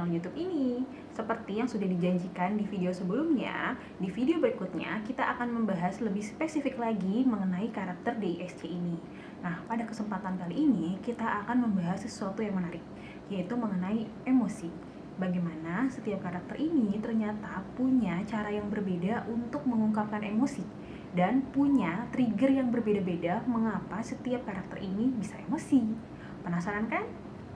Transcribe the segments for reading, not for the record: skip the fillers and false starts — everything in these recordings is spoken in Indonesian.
channel YouTube ini. Seperti yang sudah dijanjikan di video sebelumnya, di video berikutnya kita akan membahas lebih spesifik lagi mengenai karakter DISC ini. Nah, pada kesempatan kali ini kita akan membahas sesuatu yang menarik, yaitu mengenai emosi. Bagaimana setiap karakter ini ternyata punya cara yang berbeda untuk mengungkapkan emosi dan punya trigger yang berbeda-beda mengapa setiap karakter ini bisa emosi. Penasaran kan?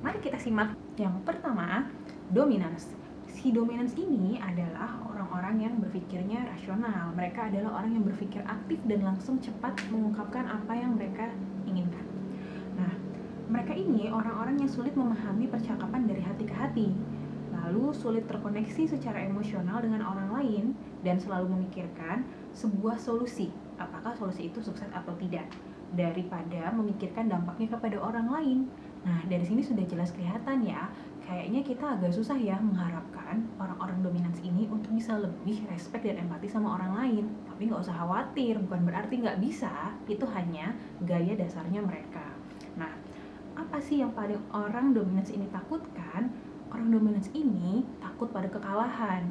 Mari kita simak. Yang pertama, dominance. Si dominance ini adalah orang-orang yang berpikirnya rasional. Mereka adalah orang yang berpikir aktif dan langsung cepat mengungkapkan apa yang mereka inginkan. Nah, mereka ini orang-orang yang sulit memahami percakapan dari hati ke hati, lalu sulit terkoneksi secara emosional dengan orang lain, dan selalu memikirkan sebuah solusi, apakah solusi itu sukses atau tidak, daripada memikirkan dampaknya kepada orang lain. Nah, dari sini sudah jelas kelihatan ya, kayaknya kita agak susah ya mengharapkan orang-orang dominans ini untuk bisa lebih respect dan empati sama orang lain. Tapi nggak usah khawatir, bukan berarti nggak bisa, itu hanya gaya dasarnya mereka. Nah, apa sih yang paling orang dominans ini takutkan? Orang dominans ini takut pada kekalahan.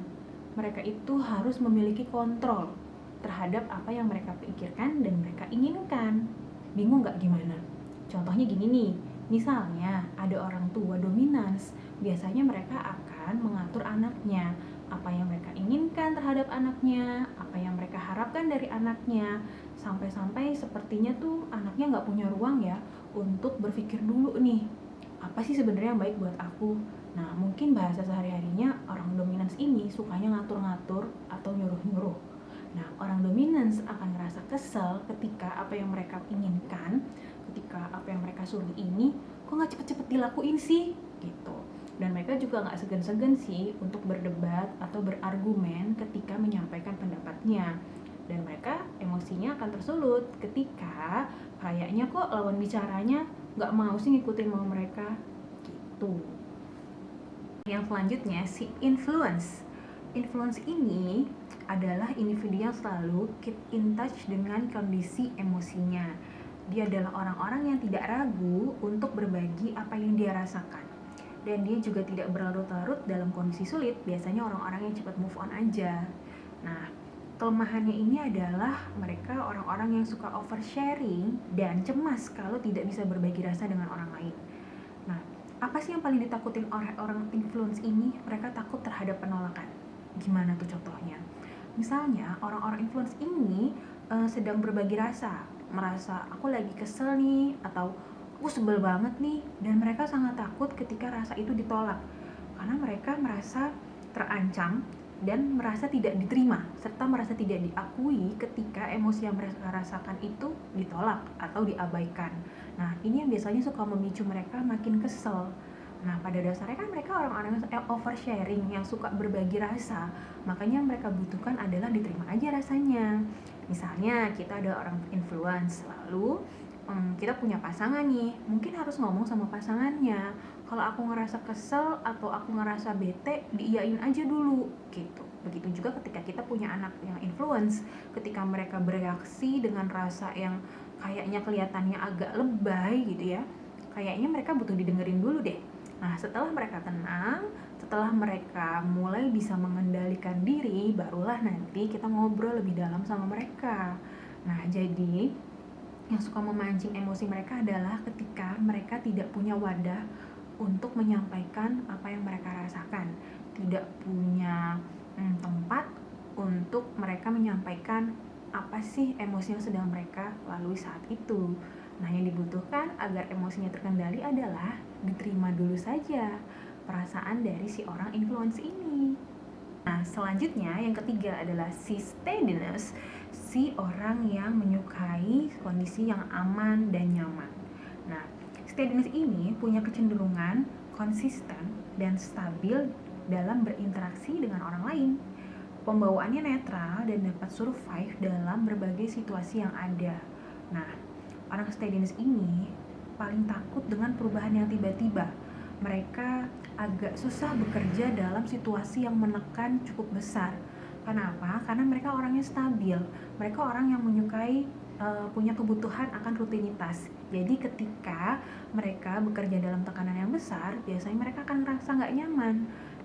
Mereka itu harus memiliki kontrol terhadap apa yang mereka pikirkan dan mereka inginkan. Bingung nggak gimana? Contohnya gini nih, misalnya ada orang tua dominans, biasanya mereka akan mengatur anaknya, apa yang mereka inginkan terhadap anaknya, apa yang mereka harapkan dari anaknya, sampai-sampai sepertinya tuh anaknya nggak punya ruang ya untuk berpikir dulu nih, apa sih sebenarnya yang baik buat aku. Nah, mungkin bahasa sehari-harinya orang dominans ini sukanya ngatur-ngatur atau nyuruh-nyuruh. Nah, orang dominans akan merasa kesel ketika apa yang mereka inginkan, ketika apa yang mereka suruh ini kok nggak cepet-cepet dilakuin sih, gitu. Dan mereka juga nggak segan-segan sih untuk berdebat atau berargumen ketika menyampaikan pendapatnya. Dan mereka emosinya akan tersulut ketika kayaknya kok lawan bicaranya nggak mau sih ngikutin mau mereka, gitu. Yang selanjutnya, si influence. Influence ini adalah individu yang selalu keep in touch dengan kondisi emosinya. Dia adalah orang-orang yang tidak ragu untuk berbagi apa yang dia rasakan. Dan dia juga tidak berlarut-larut dalam kondisi sulit, biasanya orang-orang yang cepat move on aja. Nah, kelemahannya ini adalah mereka orang-orang yang suka oversharing dan cemas kalau tidak bisa berbagi rasa dengan orang lain. Nah, apa sih yang paling ditakutin orang influence ini? Mereka takut terhadap penolakan. Gimana tuh contohnya? Misalnya orang-orang influence ini sedang berbagi rasa, merasa aku lagi kesel nih, atau aku sebel banget nih, dan mereka sangat takut ketika rasa itu ditolak, karena mereka merasa terancam dan merasa tidak diterima, serta merasa tidak diakui ketika emosi yang mereka rasakan itu ditolak atau diabaikan. Nah, ini yang biasanya suka memicu mereka makin kesel. Nah, pada dasarnya kan mereka orang-orang yang oversharing, yang suka berbagi rasa. Makanya yang mereka butuhkan adalah diterima aja rasanya. Misalnya kita ada orang influence, lalu kita punya pasangan nih, mungkin harus ngomong sama pasangannya, kalau aku ngerasa kesel atau aku ngerasa bete, diiyain aja dulu, gitu. Begitu juga ketika kita punya anak yang influence, ketika mereka bereaksi dengan rasa yang kayaknya kelihatannya agak lebay gitu ya, kayaknya mereka butuh didengerin dulu deh. Nah, setelah mereka tenang, setelah mereka mulai bisa mengendalikan diri, barulah nanti kita ngobrol lebih dalam sama mereka. Nah, jadi yang suka memancing emosi mereka adalah ketika mereka tidak punya wadah untuk menyampaikan apa yang mereka rasakan, tidak punya tempat untuk mereka menyampaikan apa sih emosi yang sedang mereka lalui saat itu. Nah, yang dibutuhkan agar emosinya terkendali adalah diterima dulu saja perasaan dari si orang influence ini. Nah, selanjutnya yang ketiga adalah si steadiness, si orang yang menyukai kondisi yang aman dan nyaman. Nah, steadiness ini punya kecenderungan konsisten dan stabil dalam berinteraksi dengan orang lain. Pembawaannya netral dan dapat survive dalam berbagai situasi yang ada. Nah, orang steadiness ini paling takut dengan perubahan yang tiba-tiba. Mereka agak susah bekerja dalam situasi yang menekan cukup besar. Kenapa? Karena mereka orangnya stabil. Mereka orang yang menyukai punya kebutuhan akan rutinitas. Jadi ketika mereka bekerja dalam tekanan yang besar, biasanya mereka akan merasa nggak nyaman.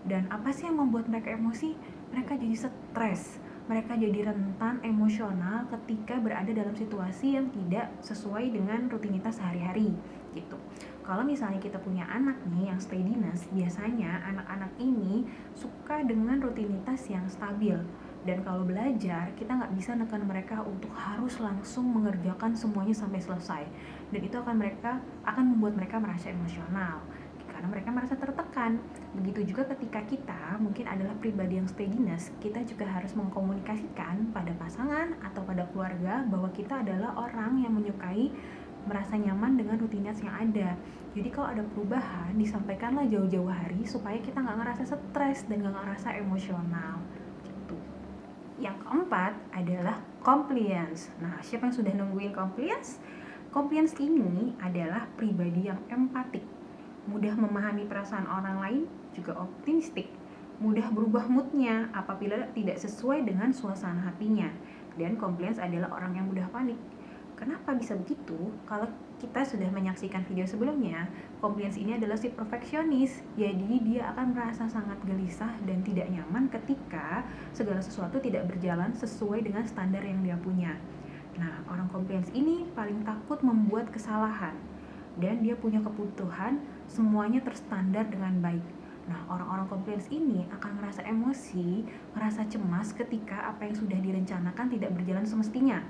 Dan apa sih yang membuat mereka emosi? Mereka jadi stres, mereka jadi rentan emosional ketika berada dalam situasi yang tidak sesuai dengan rutinitas sehari-hari gitu. Kalau misalnya kita punya anak nih yang steadiness, biasanya anak-anak ini suka dengan rutinitas yang stabil. Dan kalau belajar, kita nggak bisa nekan mereka untuk harus langsung mengerjakan semuanya sampai selesai. Dan itu akan membuat mereka merasa emosional karena mereka merasa tertekan. Begitu juga ketika kita mungkin adalah pribadi yang steadiness, kita juga harus mengkomunikasikan pada pasangan atau pada keluarga bahwa kita adalah orang yang menyukai merasa nyaman dengan rutinitas yang ada. Jadi kalau ada perubahan, disampaikanlah jauh-jauh hari supaya kita nggak ngerasa stres dan nggak ngerasa emosional gitu. Yang keempat adalah compliance. Nah, siapa yang sudah nungguin compliance? Compliance ini adalah pribadi yang empatik, mudah memahami perasaan orang lain, juga optimistik, mudah berubah moodnya apabila tidak sesuai dengan suasana hatinya. Dan compliance adalah orang yang mudah panik. Kenapa bisa begitu? Kalau kita sudah menyaksikan video sebelumnya, compliance ini adalah si perfeksionis. Jadi dia akan merasa sangat gelisah dan tidak nyaman ketika segala sesuatu tidak berjalan sesuai dengan standar yang dia punya. Nah, orang compliance ini paling takut membuat kesalahan dan dia punya kebutuhan semuanya terstandar dengan baik. Nah, orang-orang compliance ini akan merasa emosi, merasa cemas ketika apa yang sudah direncanakan tidak berjalan semestinya.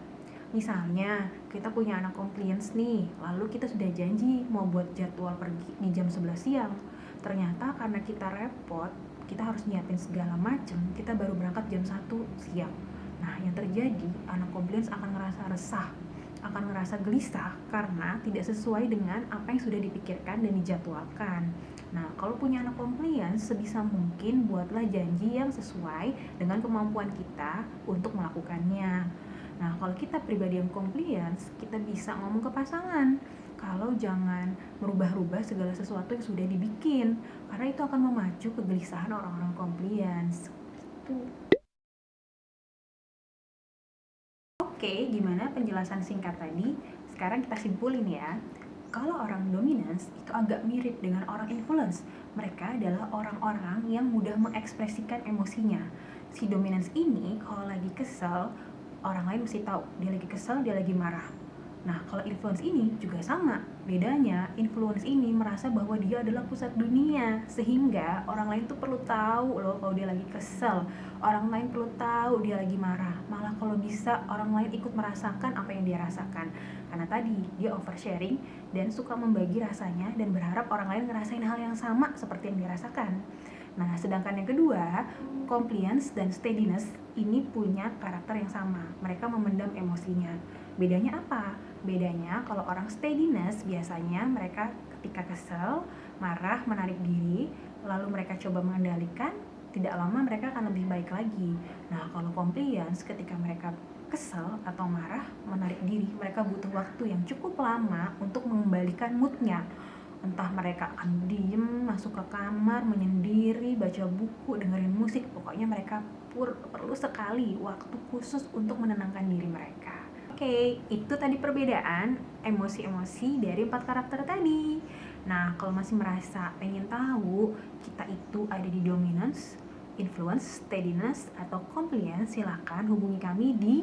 Misalnya, kita punya anak compliance nih, lalu kita sudah janji mau buat jadwal pergi di jam 11 siang. Ternyata karena kita repot, kita harus nyiapin segala macam, kita baru berangkat jam 1 siang. Nah, yang terjadi, anak compliance akan ngerasa resah, akan ngerasa gelisah karena tidak sesuai dengan apa yang sudah dipikirkan dan dijadwalkan. Nah, kalau punya anak compliance, sebisa mungkin buatlah janji yang sesuai dengan kemampuan kita untuk melakukannya. Nah, kalau kita pribadi yang compliance, kita bisa ngomong ke pasangan kalau jangan merubah-rubah segala sesuatu yang sudah dibikin, karena itu akan memacu kegelisahan orang-orang compliance. Itu. Oke, gimana penjelasan singkat tadi? Sekarang kita simpulin ya. Kalau orang dominance itu agak mirip dengan orang influence. Mereka adalah orang-orang yang mudah mengekspresikan emosinya. Si dominance ini kalau lagi kesel, orang lain mesti tahu dia lagi kesel, dia lagi marah. Nah, kalau influence ini juga sama. Bedanya, influence ini merasa bahwa dia adalah pusat dunia, sehingga orang lain tuh perlu tahu loh kalau dia lagi kesel. Orang lain perlu tahu dia lagi marah. Malah kalau bisa orang lain ikut merasakan apa yang dia rasakan. Karena tadi dia oversharing dan suka membagi rasanya dan berharap orang lain ngerasain hal yang sama seperti yang dia rasakan. Nah, sedangkan yang kedua, compliance dan steadiness ini punya karakter yang sama. Mereka memendam emosinya. Bedanya apa? Bedanya kalau orang steadiness biasanya mereka ketika kesel, marah, menarik diri, lalu mereka coba mengendalikan, tidak lama mereka akan lebih baik lagi. Nah, kalau compliance ketika mereka kesel atau marah, menarik diri, mereka butuh waktu yang cukup lama untuk mengembalikan moodnya. Entah mereka akan diem, masuk ke kamar, menyendiri, baca buku, dengerin musik. Pokoknya mereka perlu sekali waktu khusus untuk menenangkan diri mereka. Oke, itu tadi perbedaan emosi-emosi dari 4 karakter tadi. Nah, kalau masih merasa pengen tahu kita itu ada di dominance, influence, steadiness, atau compliance, silakan hubungi kami di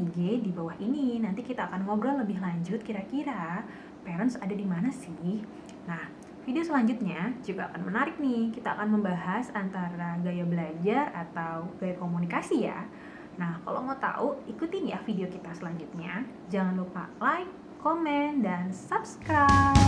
IG di bawah ini. Nanti kita akan ngobrol lebih lanjut kira-kira parents ada di mana sih. Nah, video selanjutnya juga akan menarik nih. Kita akan membahas antara gaya belajar atau gaya komunikasi ya. Nah, kalau mau tahu, ikutin ya video kita selanjutnya. Jangan lupa like, komen, dan subscribe.